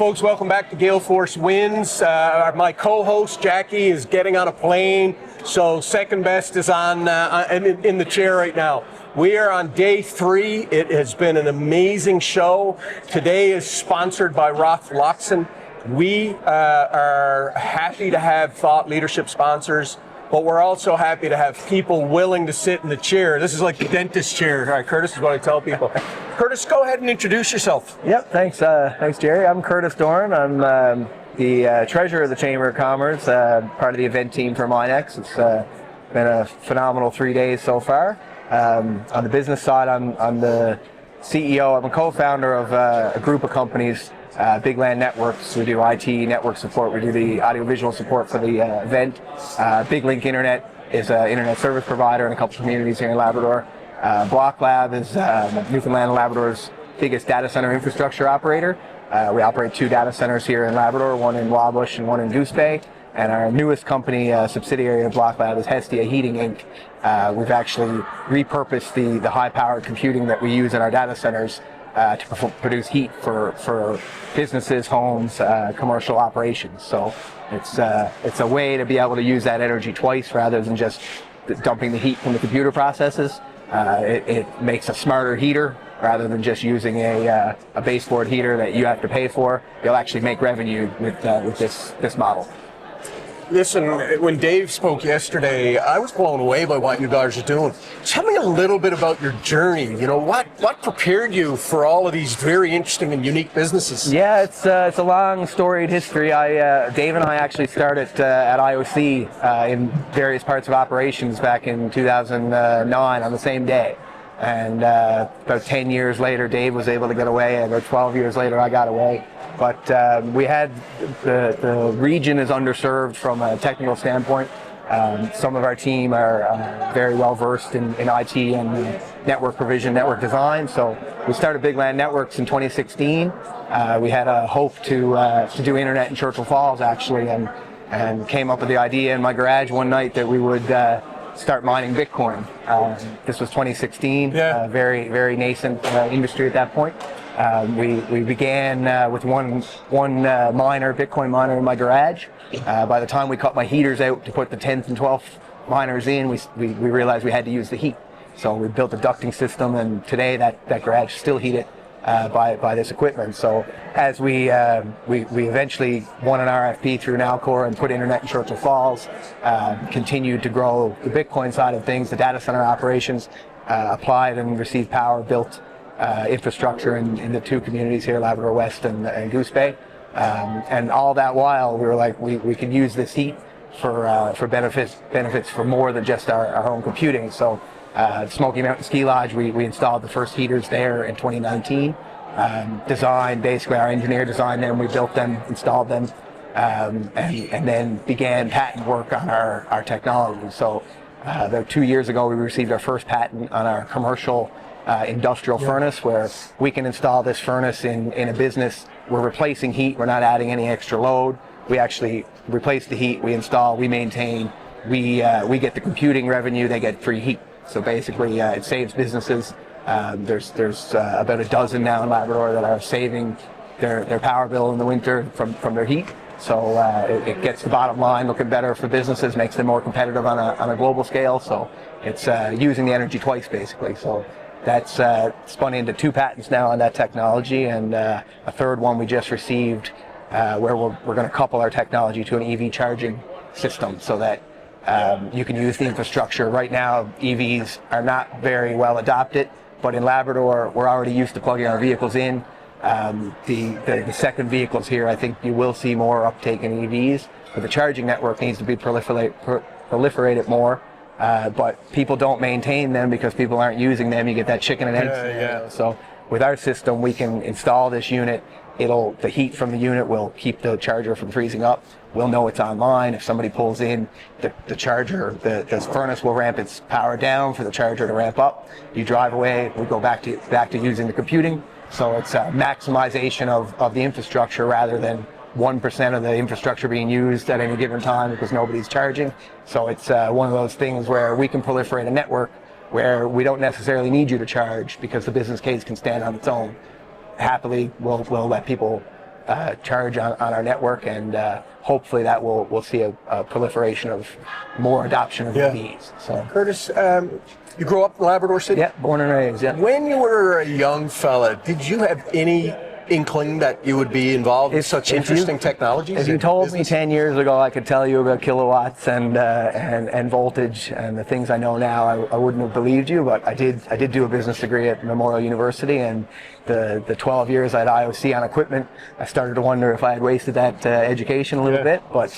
folks, welcome back to Gale Force Winds. My co-host Jackie is getting on a plane, so second best is on in the chair right now. We are on day 3. It has been an amazing show. Today is sponsored by Roth Loxton. We are happy to have thought leadership sponsors, but we're also happy to have people willing to sit in the chair. This is like the dentist chair. All right, Curtis is what I tell people. Curtis, go ahead and introduce yourself. Yep, thanks Jerry. I'm Curtis Doran. I'm the treasurer of the Chamber of Commerce, part of the event team for Minex. It's been a phenomenal 3 days so far. On the business side, I'm the CEO. I'm a co-founder of a group of companies, Big Land Networks. We do IT network support. We do the audiovisual support for the event. Big Link Internet is an internet service provider in a couple of communities here in Labrador. BlockLAB is Newfoundland and Labrador's biggest data center infrastructure operator. We operate 2 data centers here in Labrador, one in Wabush and one in Goose Bay. And our newest company, subsidiary of BlockLAB, is Hestia Heating Inc. We've actually repurposed the high-powered computing that we use in our data centers to produce heat for businesses, homes, commercial operations. So it's a way to be able to use that energy twice rather than just dumping the heat from the computer processes. It makes a smarter heater rather than just using a baseboard heater that you have to pay for. You'll actually make revenue with this model. Listen, when Dave spoke yesterday, I was blown away by what you guys are doing. Tell me a little bit about your journey. You know, what prepared you for all of these very interesting and unique businesses? Yeah, it's a long, storied history. Dave and I actually started at IOC in various parts of operations back in 2009 on the same day. And about 10 years later, Dave was able to get away, and about 12 years later, I got away. But we had the region is underserved from a technical standpoint. Some of our team are very well versed in IT and network provision, network design. So we started Big Land Networks in 2016. We had a hope to do internet in Churchill Falls actually, and came up with the idea in my garage one night that we would start mining Bitcoin. This was 2016. Yeah. Very, very nascent industry at that point. We began with one miner, Bitcoin miner in my garage. By the time we cut my heaters out to put the 10th and 12th miners in, we realized we had to use the heat. So we built a ducting system, and today that garage is still heated by this equipment. So as we eventually won an RFP through Nalcor and put internet in Churchill Falls, continued to grow the Bitcoin side of things, the data center operations, applied and received power, built infrastructure in the 2 communities here, Labrador West and Goose Bay, and all that while we were like, we could use this heat for benefits for more than just our own computing. So Smoky Mountain Ski Lodge, we installed the first heaters there in 2019. Designed, basically our engineer designed them, we built them, installed them, and then began patent work on our technology. So about 2 years ago, we received our first patent on our commercial industrial furnace, where we can install this furnace in a business. We're replacing heat, we're not adding any extra load. We actually replace the heat, we install, we maintain, we get the computing revenue, they get free heat. So basically it saves businesses. There's about a dozen now in Labrador that are saving their power bill in the winter from their heat. So it gets the bottom line looking better for businesses, makes them more competitive on a global scale. So it's using the energy twice basically. So that's spun into 2 patents now on that technology, and a third one we just received where we're going to couple our technology to an EV charging system so that you can use the infrastructure. Right now, EVs are not very well adopted, but in Labrador, we're already used to plugging our vehicles in. The second vehicles here, I think you will see more uptake in EVs, but the charging network needs to be proliferated more. But people don't maintain them because people aren't using them. You get that chicken and egg scenario. So with our system, we can install this unit. The heat from the unit will keep the charger from freezing up. We'll know it's online. If somebody pulls in, the charger, the furnace will ramp its power down for the charger to ramp up. You drive away, we go back to using the computing. So it's a maximization of the infrastructure rather than 1% of the infrastructure being used at any given time because nobody's charging. So it's one of those things where we can proliferate a network where we don't necessarily need you to charge because the business case can stand on its own. Happily, we'll let people charge on our network, and hopefully that we'll see a proliferation of more adoption of EVs. So, Curtis, you grew up in Labrador City? Yeah, born and raised. Yeah. When you were a young fella, did you have any inkling that you would be involved in such interesting technologies? If you told me 10 years ago I could tell you about kilowatts and voltage and the things I know now, I wouldn't have believed you. But I did do a business degree at Memorial University, and the 12 years I had IOC on equipment, I started to wonder if I had wasted that education a little bit. But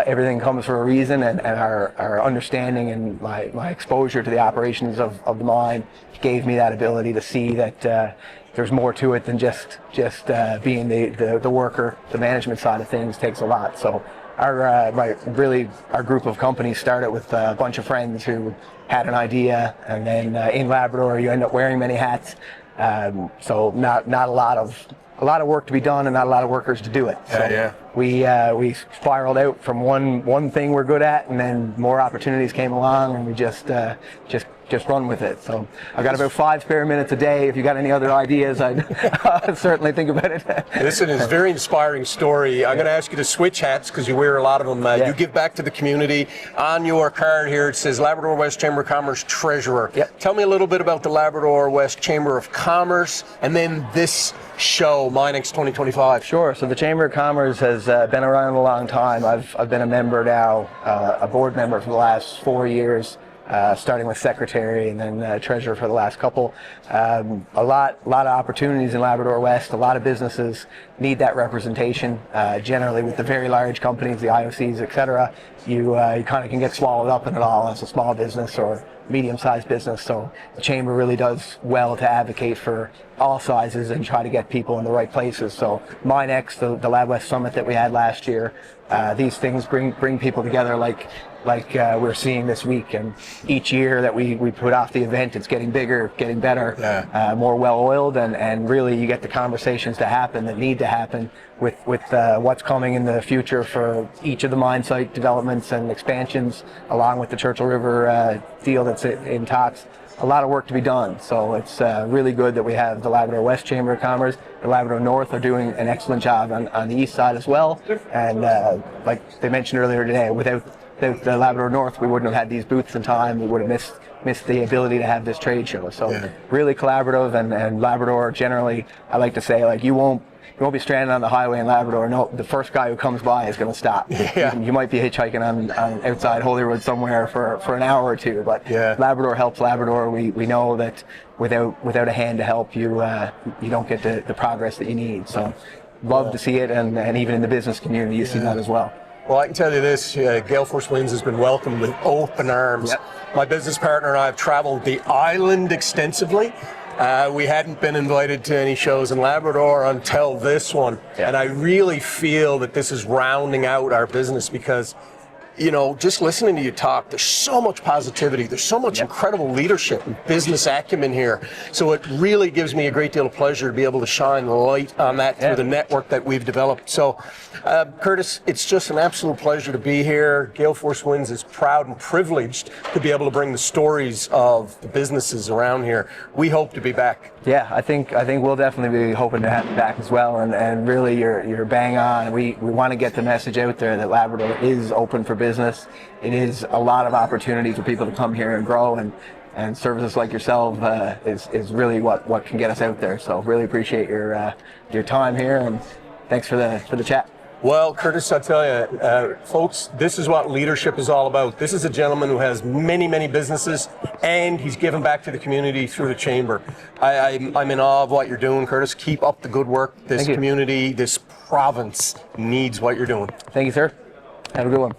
everything comes for a reason, and our understanding and my exposure to the operations of the mine gave me that ability to see that there's more to it than just being the worker. The management side of things takes a lot. So our group of companies started with a bunch of friends who had an idea, and then in Labrador you end up wearing many hats. So not a lot of work to be done, and not a lot of workers to do it. So we spiraled out from one thing we're good at, and then more opportunities came along, and we just run with it. So I've got about 5 spare minutes a day. If you got any other ideas, I'd certainly think about it. Listen, it's a very inspiring story. I'm going to ask you to switch hats because you wear a lot of them. You give back to the community. On your card here, it says Labrador West Chamber of Commerce Treasurer. Yep. Tell me a little bit about the Labrador West Chamber of Commerce, and then this show, Minex 2025. Sure. So the Chamber of Commerce has been around a long time. I've been a member now, a board member for the last 4 years. Starting with secretary and then treasurer for the last couple. A lot of opportunities in Labrador West. A lot of businesses need that representation. Generally, with the very large companies, the IOCs, etc., you kind of can get swallowed up in it all as a small business or medium-sized business. So the chamber really does well to advocate for all sizes and try to get people in the right places. So Minex, the Lab West Summit that we had last year, these things bring people together like we're seeing this week, and each year that we put off the event, it's getting bigger, getting better, more well-oiled, and really you get the conversations to happen that need to happen with what's coming in the future for each of the mine site developments and expansions, along with the Churchill River deal that's in talks. A lot of work to be done, so it's really good that we have the Labrador West Chamber of Commerce. The Labrador North are doing an excellent job on the east side as well, and like they mentioned earlier today, without the Labrador North, we wouldn't have had these booths in time. We would have missed the ability to have this trade show. So really collaborative, and Labrador generally, I like to say, like you won't be stranded on the highway in Labrador. No, the first guy who comes by is going to stop. You might be hitchhiking on outside Holyrood somewhere for an hour or two, but Labrador helps Labrador. We know that without a hand to help you, you don't get the progress that you need. So love to see it, and even in the business community, you see that as well. Well, I can tell you this, Gale Force Winds has been welcomed with open arms. My business partner and I have traveled the island extensively. We hadn't been invited to any shows in Labrador until this one. And I really feel that this is rounding out our business because, you know, just listening to you talk, there's so much positivity, there's so much incredible leadership and business acumen here. So it really gives me a great deal of pleasure to be able to shine the light on that through the network that we've developed. So, Curtis, it's just an absolute pleasure to be here. Gale Force Winds is proud and privileged to be able to bring the stories of the businesses around here. We hope to be back. Yeah, I think we'll definitely be hoping to have you back as well. And really, you're bang on. We want to get the message out there that Labrador is open for business. It is a lot of opportunity for people to come here and grow, and services like yourself is really what can get us out there. So really appreciate your time here, and thanks for the chat. Well, Curtis, I tell you, folks, this is what leadership is all about. This is a gentleman who has many, many businesses, and he's given back to the community through the chamber. I'm in awe of what you're doing, Curtis. Keep up the good work. This community, this province needs what you're doing. Thank you, sir. Have a good one.